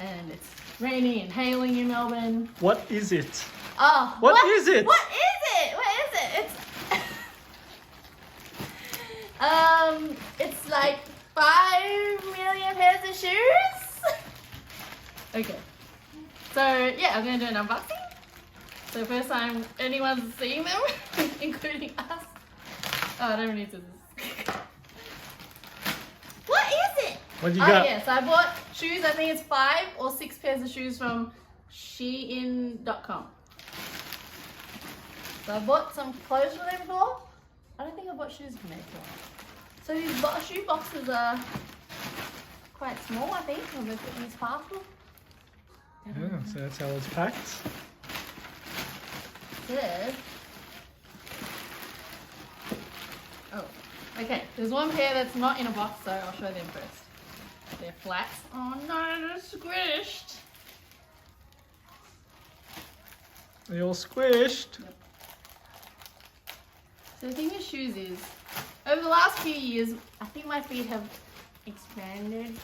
and it's raining and hailing in Melbourne. What is it? Oh, What is it? What is it? What is it? It's like 5 million pairs of shoes. Okay. So yeah, I'm gonna do an unboxing. So first time anyone's seeing them, including us. Oh, I don't need scissors. What is it? What you got? Yeah, so I bought shoes. I think it's 5 or 6 pairs of shoes from Shein.com. So I bought some clothes from there before. I don't think I bought shoes from there before. So these shoe boxes are quite small, I think, when they put in this parcel. Yeah, so that's how it's packed. Good. Oh, okay. There's one pair that's not in a box, so I'll show them first. They're flats. Oh no, they're squished. They're all squished. Yep. So the thing with shoes is, over the last few years, I think my feet have expanded.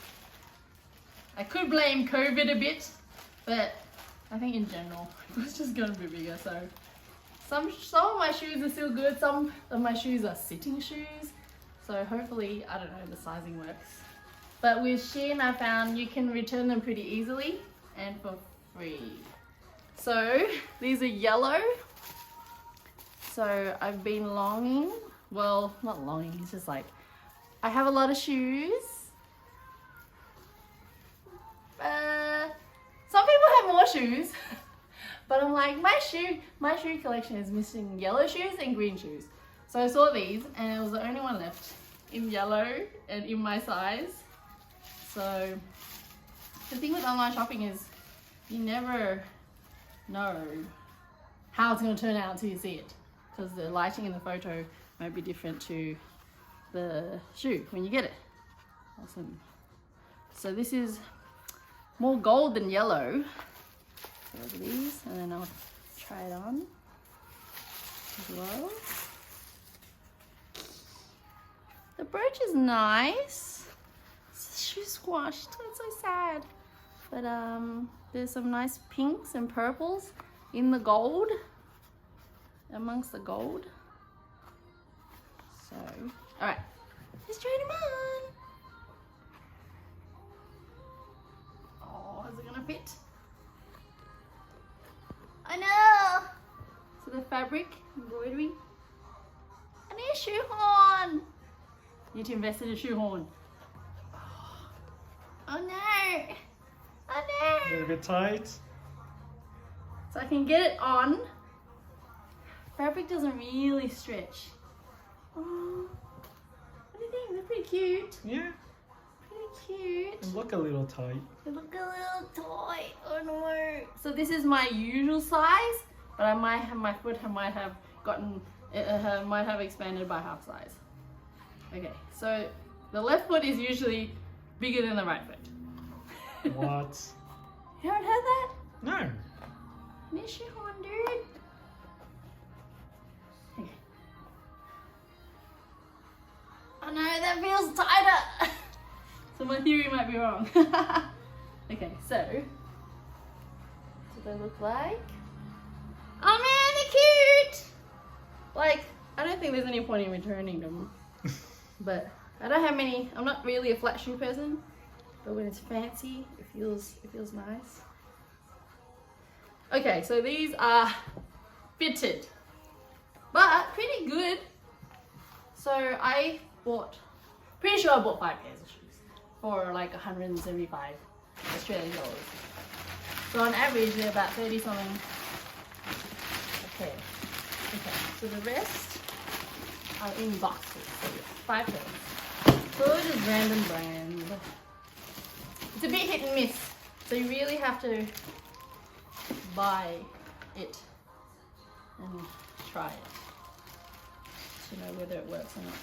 I could blame COVID a bit, but I think in general, it was just gonna be bigger. So some of my shoes are still good. Some of my shoes are sitting shoes. So hopefully, I don't know, the sizing works. But with Shein, I found you can return them pretty easily and for free. So these are yellow. So I've been longing, well, not longing, it's just like, I have a lot of shoes. Some people have more shoes, but I'm like, my shoe collection is missing yellow shoes and green shoes. So I saw these and it was the only one left in yellow and in my size. So the thing with online shopping is you never know how it's going to turn out until you see it, because the lighting in the photo might be different to the shoe when you get it. Awesome. So this is more gold than yellow. So these, and then I'll try it on as well. The brooch is nice. It's a shoe squashed. It's so sad. But there's some nice pinks and purples in the gold, amongst the gold. So, all right, let's try them on. Oh, is it gonna fit? I know. So the fabric, embroidery. I need a shoehorn. Need to invest in a shoehorn. Oh no. Oh no. A little bit tight. So I can get it on. Fabric doesn't really stretch. Oh, what do you think? They're pretty cute. Yeah. Pretty cute. They look a little tight. They look a little tight. Oh no. So this is my usual size, but I might have, my foot might have gotten, might have expanded by half size. Okay, so the left foot is usually bigger than the right foot. What? You haven't heard that? No. Miss you, dude. Okay. Oh no, that feels tighter. So my theory might be wrong. Okay, so what do they look like? Oh man, they're cute. Like, I don't think there's any point in returning them, but I don't have many. I'm not really a flat shoe person, but when it's fancy, it feels nice. Okay, so these are fitted, but pretty good. So I bought, pretty sure I bought 5 pairs of shoes for like 175 Australian dollars. So on average, they're about 30 something a pair. Okay, so the rest are in boxes. So yeah, 5 pairs. So they're just random brands. It's a bit hit and miss, so you really have to buy it and try it to know whether it works or not.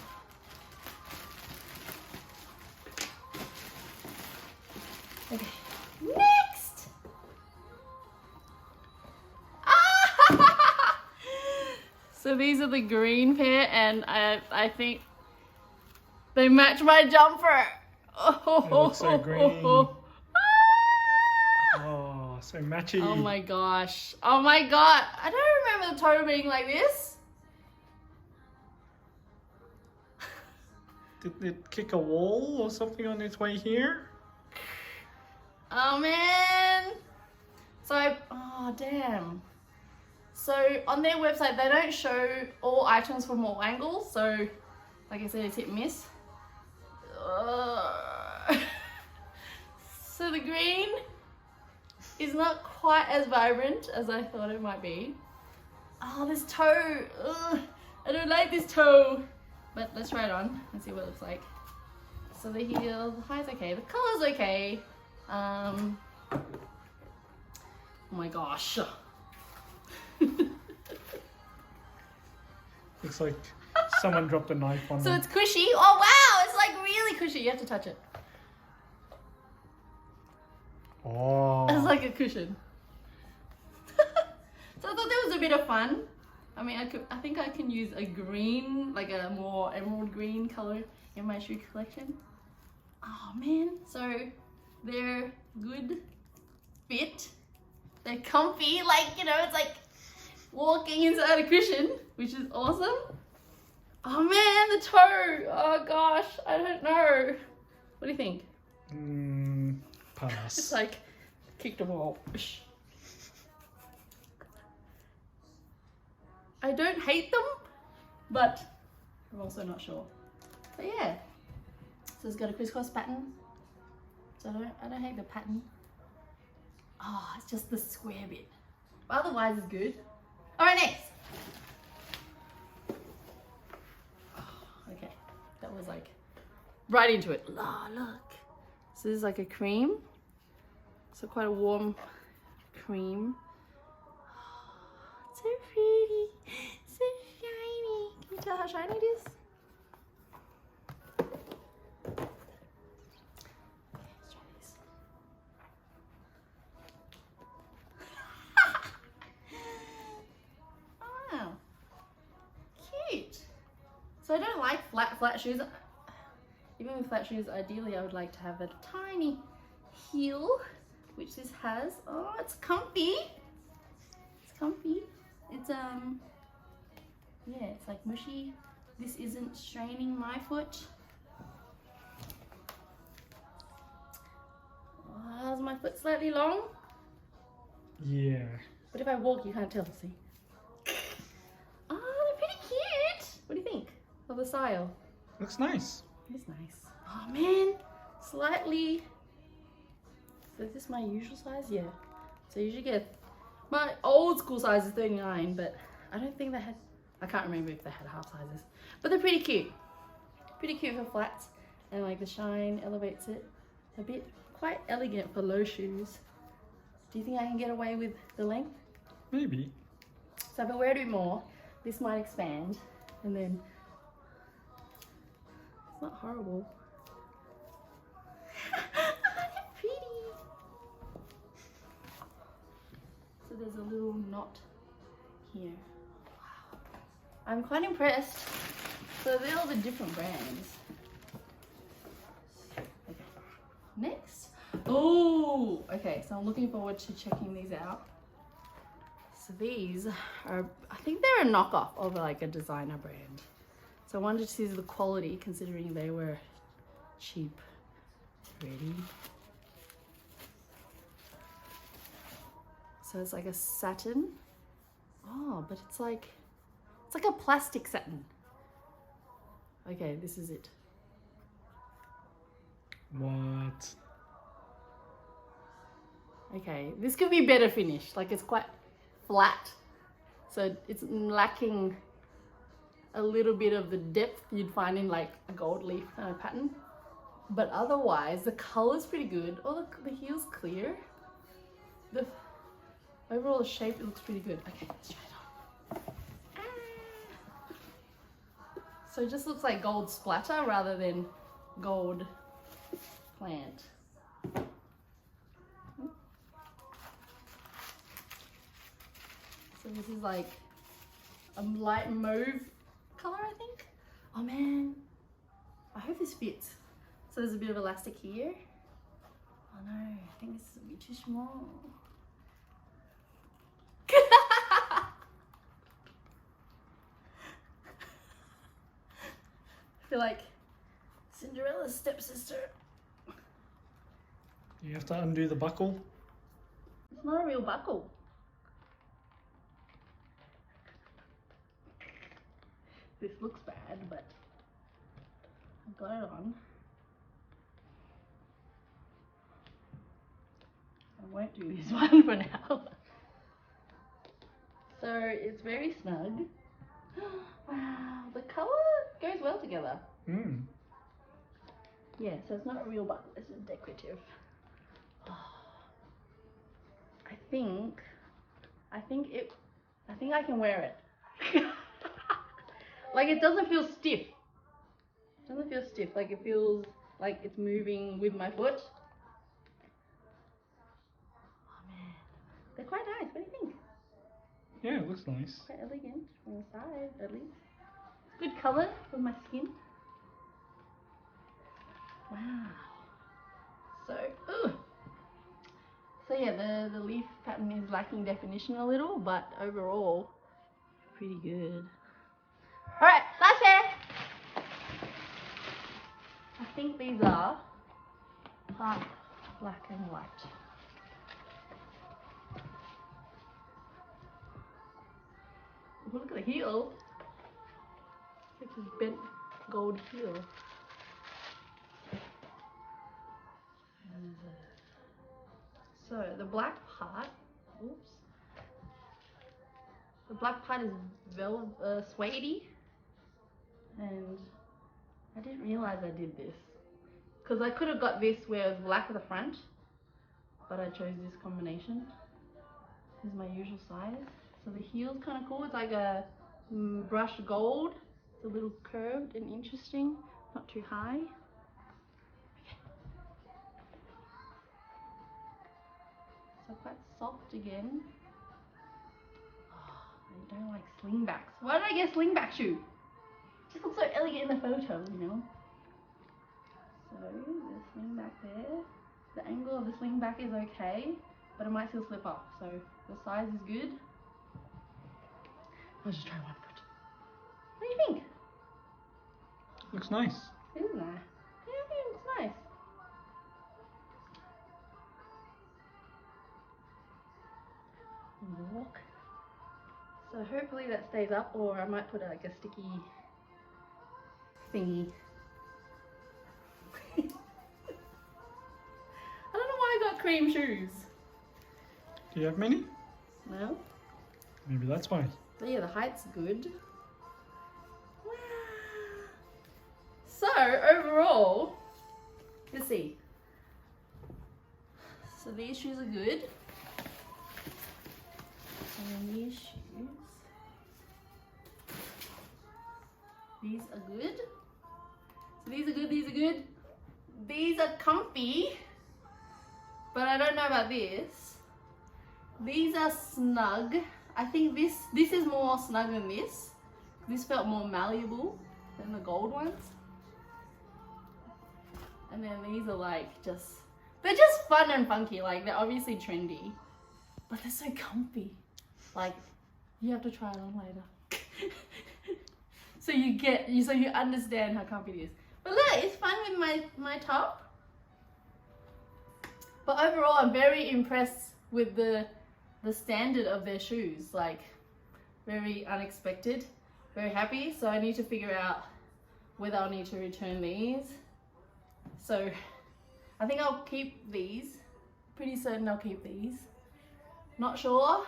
Okay, next! Ah! So these are the green pair, and I think they match my jumper. They look so green. so matchy. Oh my gosh. Oh my god. I don't remember the toe being like this. Did it kick a wall or something on its way here? Oh man. Oh damn. So on their website, they don't show all items from all angles. So like I said, it's hit and miss. So the green is not quite as vibrant as I thought it might be. Oh, this toe. Ugh, I don't like this toe. But let's try it on and see what it looks like. So the heel, the high's okay. The color's okay. Oh my gosh. Looks like someone dropped a knife on So them. it's cushy. Oh wow, it's like really cushy. You have to touch it. Oh. It's like a cushion. So I thought that was a bit of fun. I mean, I think I can use a green, like a more emerald green color in my shoe collection. Oh man, so they're good fit. They're comfy, like, you know, it's like walking inside a cushion, which is awesome. Oh man, the toe. Oh gosh, I don't know. What do you think? Pass. It's like kicked a wall. I don't hate them, but I'm also not sure. But yeah, so it's got a crisscross pattern. So I don't hate the pattern. Oh, it's just the square bit. But otherwise, it's good. All right, next. Oh, okay, that was like right into it. Oh, look. So this is like a cream. So quite a warm cream. So pretty, so shiny. Can you tell how shiny it is? Okay, let's try this. Wow, cute. So I don't like flat shoes. Even with flat shoes, ideally I would like to have a tiny heel, which this has. Oh, it's comfy. It's comfy. It's yeah, it's like mushy. This isn't straining my foot. Oh, is my foot slightly long? Yeah. But if I walk, you can't tell, see? Oh, they're pretty cute. What do you think of the style? Looks nice. It's nice. Oh man, slightly. So is this my usual size? Yeah. So you usually get, my old school size is 39, but I don't think they had, I can't remember if they had half sizes. But they're pretty cute. Pretty cute for flats. And like the shine elevates it a bit. Quite elegant for low shoes. Do you think I can get away with the length? Maybe. So if I wear it a bit more, this might expand. And then, it's not horrible. They're pretty. So there's a little knot here. Wow. I'm quite impressed. So they're all the different brands. Okay. Next. Oh, okay. So I'm looking forward to checking these out. So these are, I think they're a knockoff of like a designer brand. So I wanted to see the quality considering they were cheap. Ready? So it's like a satin. Oh, but it's like a plastic satin. Okay, this is it. What? Okay, this could be better finished. Like it's quite flat. So it's lacking a little bit of the depth you'd find in like a gold leaf kind of pattern. But otherwise, the color's pretty good. Oh, look, the heel's clear. The overall shape, it looks pretty good. Okay, let's try it on. So it just looks like gold splatter rather than gold plant. So this is like a light mauve color, I think. Oh man, I hope this fits. So there's a bit of elastic here. Oh no, I think this is a bit too small. feel like Cinderella's stepsister. You have to undo the buckle. It's not a real buckle. This looks bad, but I got it on. I won't do this one for now. So it's very snug. Wow, the colour goes well together. Mm. Yeah, so it's not a real buckle, it's a decorative. I think I can wear it. Like it doesn't feel stiff. It doesn't feel stiff, like it feels like it's moving with my foot. Oh man, they're quite nice. What do you think? Yeah, it looks nice. Quite elegant from the side, at least. Good colour for my skin. Wow. So yeah, the leaf pattern is lacking definition a little, but overall, pretty good. Alright, last pair! I think these are half black and white. Oh, look at the heel. It's like this bent gold heel. So the black part, oops. The black part is suede-y, and I didn't realize I did this. Because I could have got this where it was black at the front, but I chose this combination. This is my usual size. So the heel's kind of cool. It's like a brushed gold. It's a little curved and interesting, not too high. So quite soft again. Oh, I don't like slingbacks. Why did I get a slingback shoe? Just looks so elegant in the photo, you know. So the slingback there. The angle of the slingback is okay, but it might still slip off. So the size is good. I'll just try one foot. What do you think? Looks nice. It is nice. Yeah, I think it looks nice. Walk. So hopefully that stays up, or I might put like a sticky thingy. I don't know why I got cream shoes. Do you have many? No? Maybe that's why. But yeah, the height's good. Wow. So overall, let's see. So these shoes are good. And these shoes, these are good. So these are good, these are good. These are comfy, but I don't know about this. These are snug. I think this is more snug than this. This felt more malleable than the gold ones. And then these are like they're just fun and funky. Like they're obviously trendy, but they're so comfy. Like, you have to try it on later. so you understand how comfy it is. But look, it's fun with my top. But overall, I'm very impressed with the standard of their shoes. Like, very unexpected, very happy. So I need to figure out whether I'll need to return these. So I think I'll keep these. Pretty certain I'll keep these. Not sure.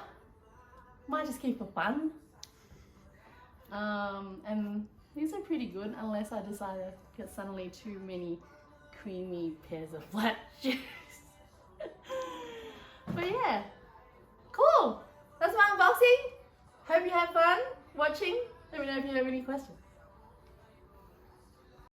Might just keep for fun. And these are pretty good unless I decide to get suddenly too many creamy pairs of flat shoes. But yeah, cool. That's my unboxing. Hope you had fun watching. Let me know if you have any questions.